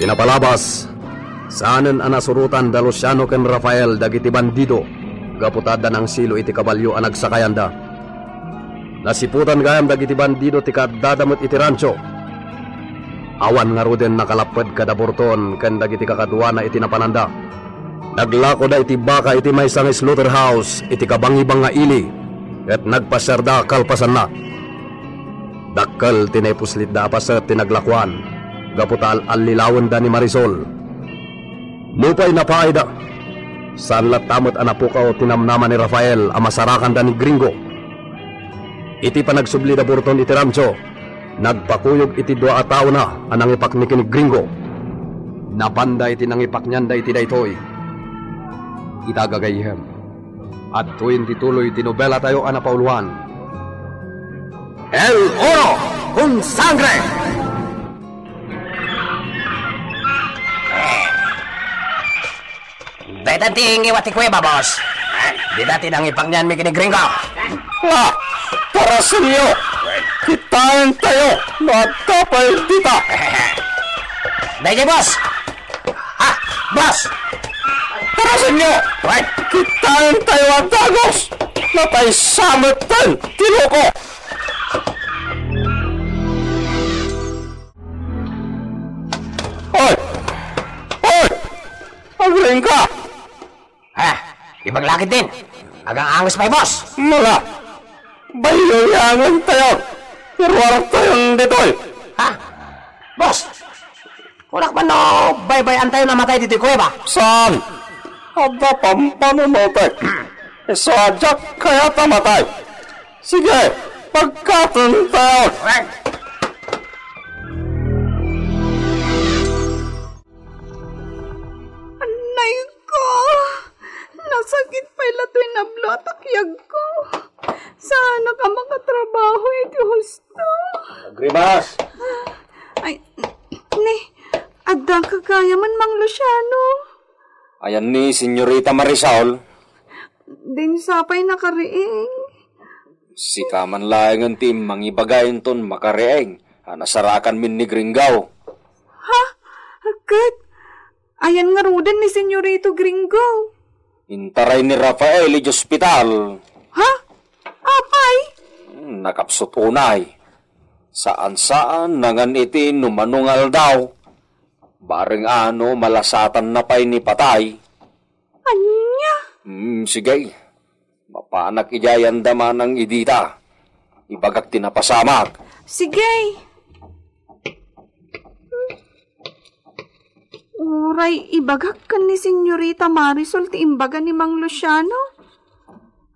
Pinapalabas. Saanen anasurutan da Luciano ken Rafael dagiti bandido. Gaputada ng silo iti kabalyo ang nagsakayanda. Nasiputan gayam dagiti bandido ti kadadamot iti rancho. Awan nga ruden nakalapad kada burton ken dagiti kakadwana iti napananda. Naglako da iti baka iti maysang slaughterhouse iti kabangibang nga ili ket nagpaserda kalpasan na. Dakkel tinepuslit da paset tinaglakwan. Gaputal alilawan da ni Marisol. Mupay napaay da. Saan latamot anapukaw tinamnaman ni Rafael ang masarakan da ni Gringo. Iti panagsubli da burton iti rancho. Nagpakuyog iti 2 tao na anang ipak ni Gringo. Napanda iti nangipak niyan da iti daytoy. Itagagayhem. At tuwin tituloy tinobela tayo anapauluhan. El Oro con Sangre! Dahil tinggi wati kuweba, boss. Di dati nang ipangyan mi kini Gringo. Para sa inyo, kitain tayo, magkapal dita. Dahil boss. Boss. Para sa inyo, kitain tayo ang dagos. Napay samatan, tinuko. Hoy! Agring ka! Ipaglakit din. Agang angos pa boss. Mula! Bayoyangan tayo! Irwarap tayong ditoy! Boss! Kunak man no, bay-bayan tayo namatay dito ko ba? Saan? Aba pampanunote. Isadyak kaya tamatay. Sige, pagkatan tayo! Anay ko! Nasakit pa ilato'y nablatak yag ko. Sana ka makatrabaho iti husto. Grimas! Ay, adang kagaya man Mang Luciano. Ayan ni Senyorita Marisol. Din sapay nakariing. Si kaman laing ang team mangibagayin ton makariing. Nasarakan min ni Gringaw. Agad? Ayan nga rudan ni Senyorito Gringo. Intaray ni Rafael iti ospital. Apay? Nakapsot unay. Saan-saan nangan iti numanungal daw. Baring malasatan na pa'y ni patay. Anya? Sige. Mapanak ijayan daman ng idita. Ibagak tinapasamak. Sige. Uray, ibagak ka ni Senyorita Marisol ti imbaga ni Mang Luciano.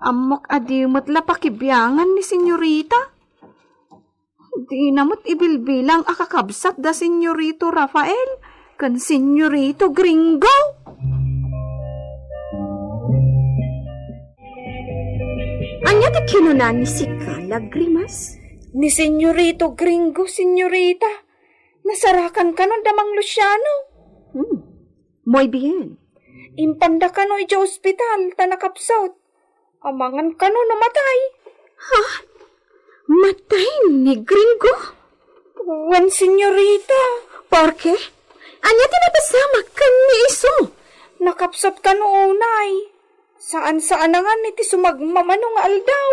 Amok adimot la pakibiyangan ni Senyorita. Di namot ibilbilang akakabsat da Senyorito Rafael kan Senyorito Gringo. Anya ti kinunan ni si Grimas? Ni Senyorito Gringo, Senyorita. Nasarakan ka nun da Mang Luciano. Muy bien. Impanda ka no iti ospital, tanakapsot. Amangan ka no namatay. Matay ni Gringo? Wan, Senyorita. Porke? Anya ti napasama ka ni iso? Nakapsot ka no unay. Saan-saan na nga niti sumagmamanong aldaw.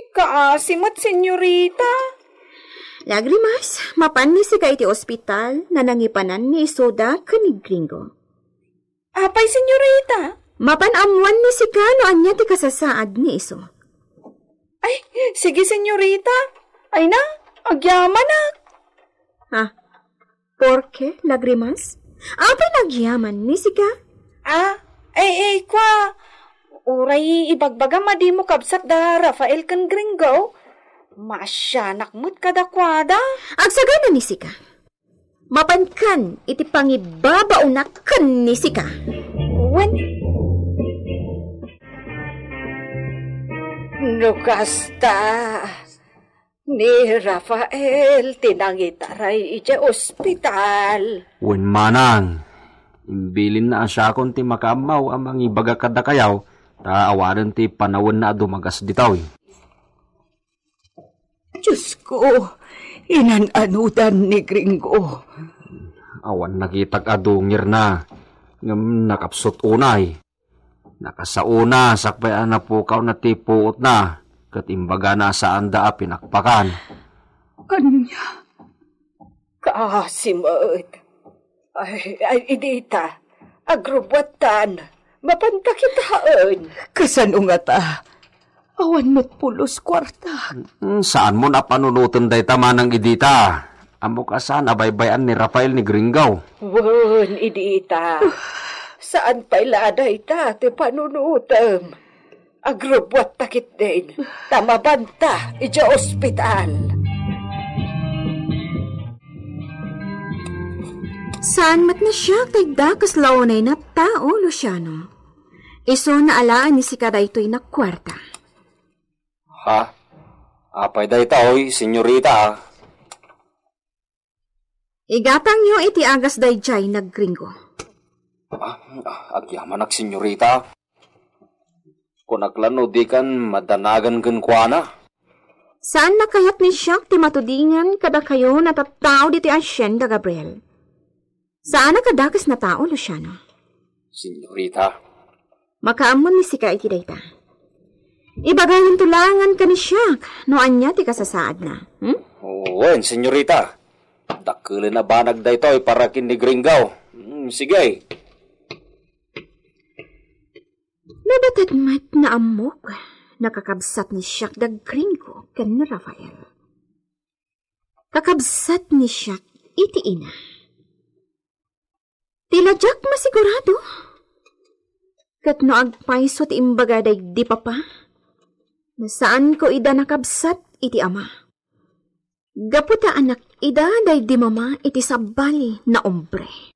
Ikaasimot, Senyorita. Lagrimas, mapan ni si ka iti ospital na nangipanan ni Isoda ka ni Gringo. Apay, Senyorita. Mapan amuan ni si ka no anya ti kasasaad ni Iso. Ay, sige, Senyorita. Ay na, agyaman na. Porke, Lagrimas? Apay nagyaman ni si ka? Kwa. Uray, ibagbaga madi mo kabsat da Rafael kan Gringo. Masyanak mo't kadakwada. Agsaga na ni si ka. Mapankan iti pangibabaunak kan ni si ka. Wen? Nukasta ni Rafael tinangitaray iti ospital. Wen manang, imbilin na asya kon ti makamaw amang ibaga kada kayaw, ta awanan ti panawon na dumagas ditaw. Diyos ko, inananudan ni Gringo. Awan nakitag adungir na. Ngam nakapsot unay. Nakasauna sakbayan na pukaw na tipuot na. Katimbaga na saan da pinakpakan. Anya? Kasimot. Ay, idita. Agrubwatan. Mapanta kitaan. Kasano nga ta? Awan mo't pulos kwarta. Saan mo na panunutan day tamanang idita? Amo ka saan abaybayan ni Rafael ni Gringaw? Wan, idita. Saan pa iladay ta ti panunutam? Agrubwat takit din. Tamabanta, ija ospital. Saan mat na siya tagda kaslaunay na tao, Luciano? Iso na alaan ni si Kadaytoy na kwarta. Ha? Apay day taoy, senyorita. Igatang nyo iti agas dayjay na Gringo. Agyaman ak senyorita. Kung aklano di kan madanagan kan kuana. Saan na kayat ni siya ti matudingan kada kayo natataw diti Hacienda Gabriel? Saan na kadakas na tao, Luciano? Senyorita. Makaamon ni sika iti dayta. Ibagayin tulangan ka ni siya, noan niya ti kasasaad na. Owen, senyorita. Dakilin na banag da ito para kin ni Gringaw. Sige. Nabatad mat na amok, nakakabsat ni siya da Gringo kan ni Rafael. Kakabsat ni siya iti ina. Tiladyak masigurado. Kat no agpaiso ti imbaga day di papa. Nasaan ko ida nakabsat iti ama. Gaputa anak ida day di mama iti sabali na ombre.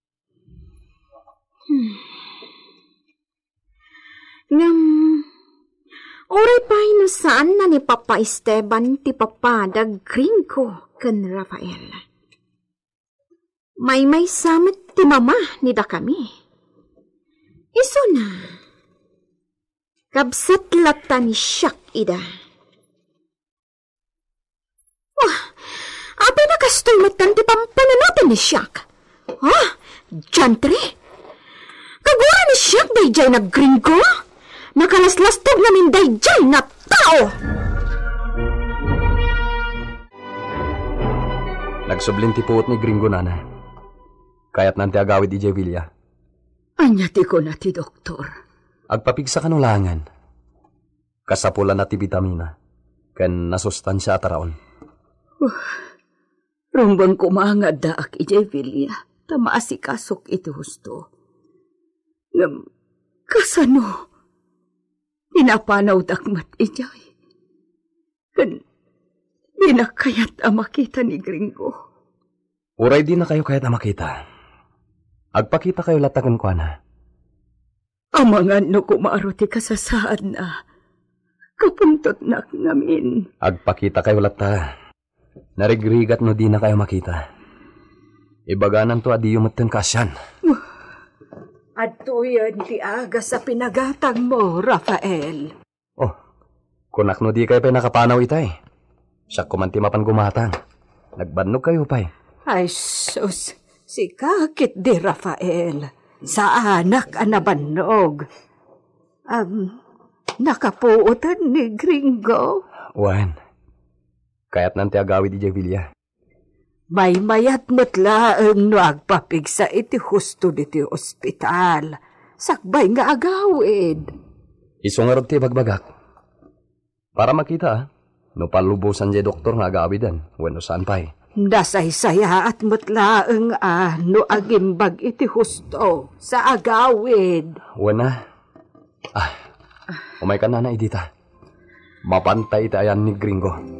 Oray pa'y no saan na ni Papa Esteban ti papa da Gringo kan Rafael. May samet ti mama ni da kami. Iso na. Kabsat lata ni siyak ida. Apay nakastulmatan ti pampananotan ni siyak. Jantre? Kagura ni siyak dayjay na Gringo? Nakalaslastog namin dayjay na tao! Nagsublin ti puot ni Gringo, nana. Kaya't nanti agawid ije Villa. Anyati ko na ti doktor. Agpapigsa kanulangan. Kasapulan na ti vitamina. Ken nasustansya ataraon. Rumbang kumangad daak ije Villa. Tamaasi-kasok iti husto. Kasano? Pinapanaw dakmat ijay. Ken dinakayat ang makita ni Gringo. Uray di na kayo kayat na makita. Agpakita kayo latagan ko na. Amangan no kumaruti kasasaad na. Kapuntot na ngamin. Agpakita kayo lata. Narigrigat no di na kayo makita. Ibaganan to adiyo maten kasyan. Adto yan ti aga sa pinagatang mo, Rafael. Kunak no di kayo pa nakapanaw itay. Siya kumanti mapan gumatang. Nagbanog kayo pa'y. Ay, sus. Si kakit di, Rafael. Sa anak anabanog. Nakapuutan ni Gringo. Wan. Kaya't nanti agawid ije Villa. May mayat matlaang no agpapigsa iti husto diti ospital. Sakbay nga agawid. Isungarod ti bagbagak. Para makita, no palubusan je doktor nga agawidan. Bueno saan pa'y. Nasaysaya at matlaang no agimbag iti husto sa agawid. Wena. Umay ka na idita. Mapantay iti ayan ni Gringo.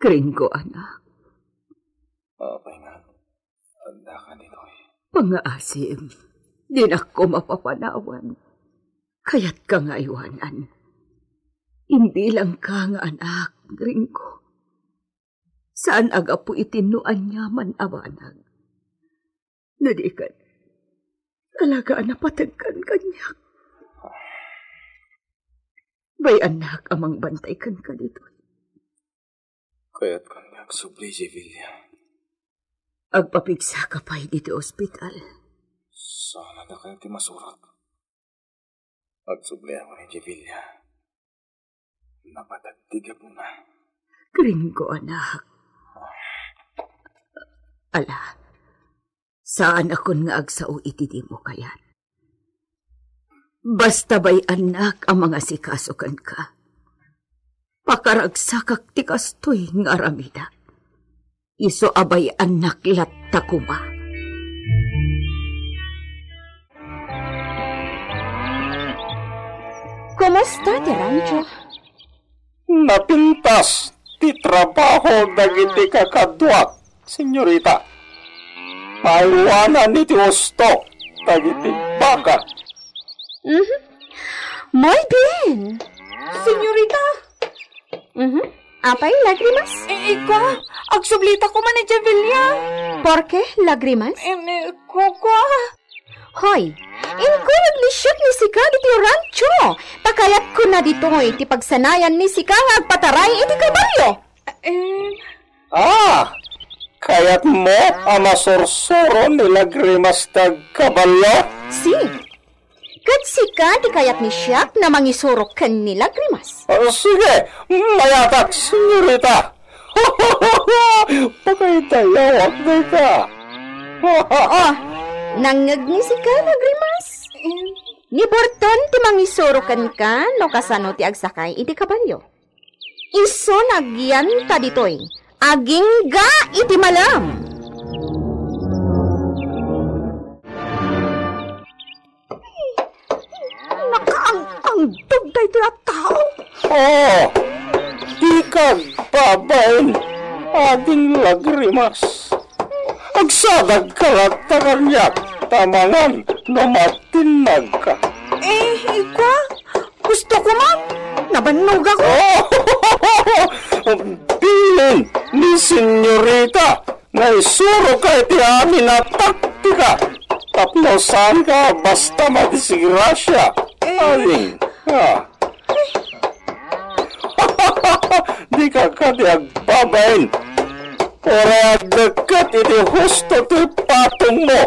Gringo, anak. Pahinga. Tanda ka dito Pangaasim, di na ko mapapanawan. Kaya't ka nga iwanan. Imbilang ka nga anak, Gringo. Saan aga po itinuan niya man awanag? Nadikan, talaga napatagkan kanya. Bay anak, amang bantay kan ka dito. Kaya't kanya agsubli si Villa. Agpapigsa ka pa dito ospital. Sana na kayo ti masurat. Agsubli ako ni Villa. Napatagtiga po na. Gringo, anak. Ala, saan akon nga agsao itidi mo kayan? Basta ba'y anak ang mga sikasukan ka? Pakaragsakak ti kastoy nga aramida. Iso abay anak latta kuma. Kumusta ti rancho? Napintas ti trabaho dagiti kakadwat, senyorita. Maiwanan ni ti husto dagiti baka. Muy bien. Senyorita, Apay, lagrimas? ikaw, agsublita ko man ni Javelia. ¿Por qué lagrimas? Kukwa. Hoy, inkurag ni Shek ni Sika iti rancho. Pakayat ko na dito iti pagsanayan ni Sika nga agpataray iti kabalyo. Kaya't mo ang masursuro ni lagrimas tag kabalyo? Si. Kat Sika ti kayat ni Shek na mangisurok ken ni lagrimas. Sige, mayatak, senyorita. Pakitayawag na ka. Nangag ni Sika lagrimas. Ni Borton ti mangisurokan ka no kasano ti agsakay iti kabalyo. Iso nagyan ta ditoy. Aging ga iti malam. Nakaangdog tayo ito at tao. Di kag babain ating lagrimas. Agsadag kalatagan niya tamangan no matinag ka. Ika, gusto ko man. Nabanog ako. Bilin ni senyorita na isuro ka iti amin na taktika. Taplosan ka basta madisgrasya. Aling, di ka di agbabain. Ora agdekat iti husto ti patong mo.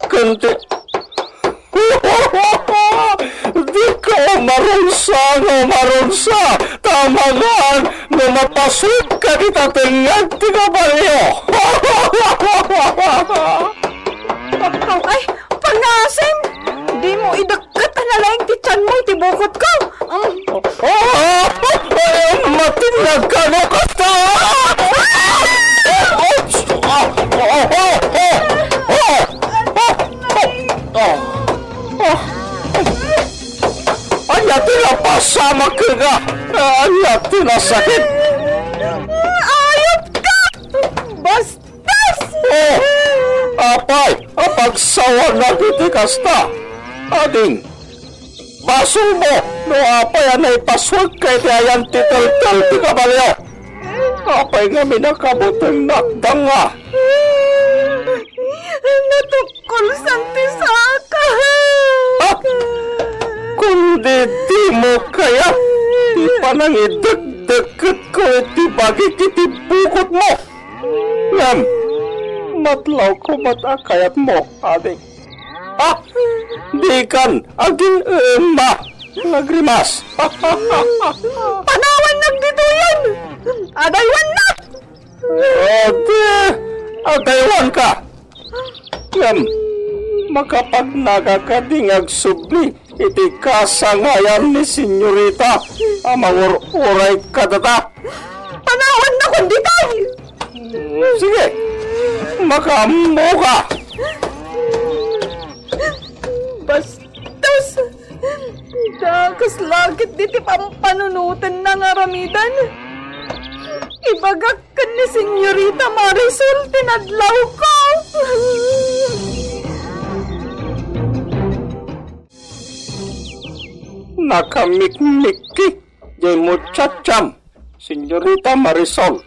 Kundi, di ka marunsa. Tamangan na mapasok ka kita tingag ti kabalyo. Ay, pangasim! Di mo idagkat ang nalaing titsan mo, itibukot ko! Matinag ka no kasta! Anyati na pasama ka nga! Anyati na sakit! Ayop ka! Bastos! Apay, apagsawa na kiti kasta. Ading, baso mo, no apay anay paswag kay ti ayan titel-tel ti kabalyo. Apay nga minakabutang nakdanga. Natukol santisaka! Kundi di mo kaya, di pa nang idagdagat ko iti bagay kiti bukot mo. Ngam, matlaw ko matakayat mo, ading. Di kan, aging lagrimas. Panawan nagdito yan! Adaywan na! Adaywan ka. Ngam, makapag nagkadingag iti kasangayan ni senyorita amang uray kadata. Panawan na kundi tayo! Sige, makamu ka. Bastos! Dakas langit diti pampanunutan ng aramidan. Ibagak ka ni Senyorita Marisol, tinadlaw ko! Nakamikmiki, jay muchacham, Senyorita Marisol.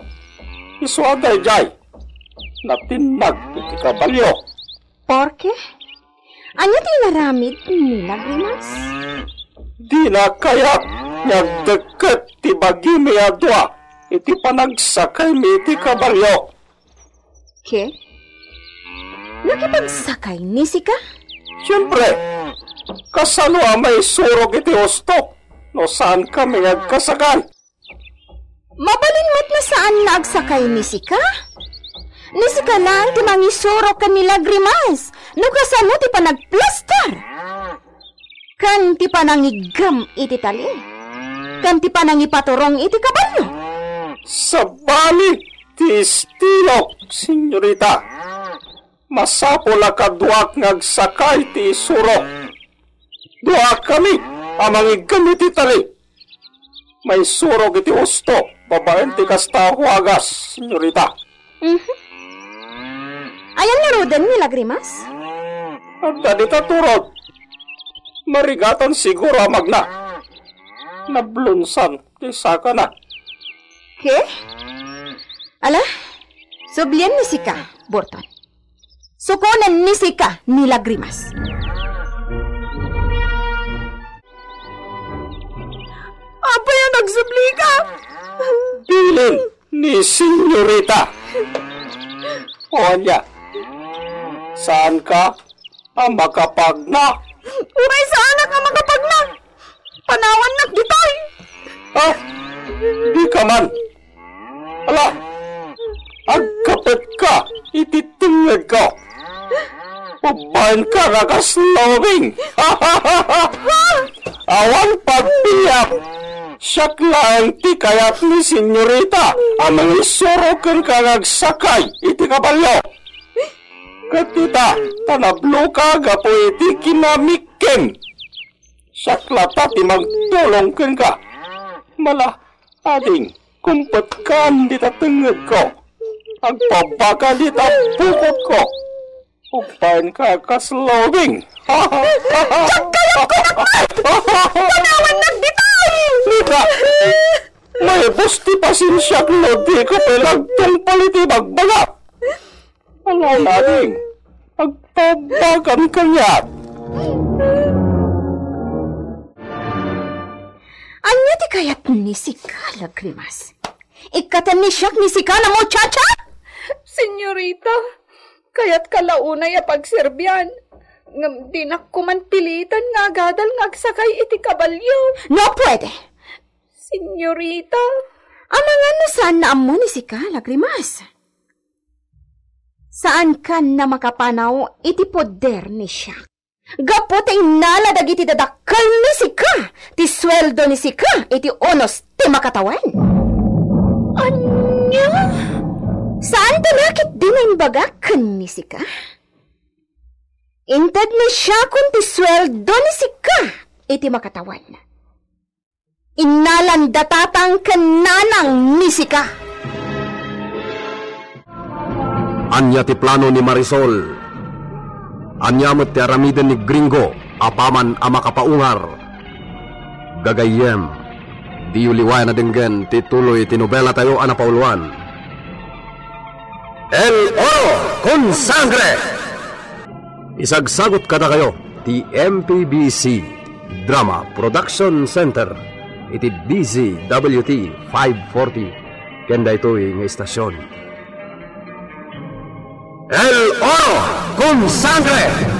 Iswaday jay, natinag iti kabalyo. ¿Por qué? Ano tinaramid ni lagrimas? Di na kaya nagdeket ti bagi mi adwa iti panagsakay mi iti kabalyo. Ke? Nakipagsakay ni Sika? Siyempre, kasano may surog iti husto no saan kami nagkasakay. Mabalinmat na saan nagsakay ni Sika? Ni Sika lang ti mangisuro kan ni Lagrimas no kasano ti panagplastar. Kan ti panangigam iti tali. Kan ti panangipaturong iti kabalyo. Sa balik ti estilo, senyorita. Masapol akaduak ngagsakay ti surok. Duak kami amang igam iti tali. May surog iti husto, babaen ti kasta huagas, senyorita. Ayan narodan ni Lagrimas? At dito turod. Marigatan siguro magna. Nablunsan, di saka na. Ke? Ala, sublian ni Sika, Borton. Sukunan ni Sika ni Lagrimas. Apa yan nagsubli ka? Bilin ni senyorita. O niya, saan ka ang makapagna? Uray saan ka makapagna? Panawan nak ditay. Ha? Di ka man. Ala, agkapit ka, ititingad ko. Ubahan ka nakaslowing. Awan pagbiyak. Siyak lang ti kayat ni senyorita ang mangisorokan ka nagsakay iti kabalyo. Katita, tanablo ka gapo iti kinamikin. Siyak lata ti magtulong ka. Mala, ading, kumpet kan di tatengad ko. Agpabaka di tabukot ko. Upain ka kaslowing. Kayang ko nakmat! Panawan nagditay! Lita, may busti pasensya ko di ko pelagtong paliti magbaga. Alaw natin, agpabagan kanya. Anya ti kayat ni Sika, Lagrimas? Ikatan ni siyak ni Sika na muchacha? Senyorita, kayat kalaunay a pagserbyan. Ngam di na kumanpilitan nga gadal ngagsakay iti kabalyo. No pwede. Senyorita. Amangan na saan na amo ni Sika, Lagrimas? Saan ka na makapanaw iti poder ni siya? Gapo ta inaladag iti dadakal ni Sika. Ti sweldo ni Sika iti onos ti makatawan. Anya? Saan ta nakit di na imbagakan ni Sika? Inted ni siya kung ti sweldo ni Sika iti makatawan. Inalandatatang kananang ni Sika. Anya ti plano ni Marisol. Anya met ti aramiden ni Gringo, apaman a makapaungar. Gagayem, di uliway na dinggen ti tuloy ti nobela tayo ana pauluan. El Oro con Sangre! Isagsagot kada kayo ti MPBC Drama Production Center iti DZWT 540 kenda ito'y nga istasyon. El Oro con Sangre!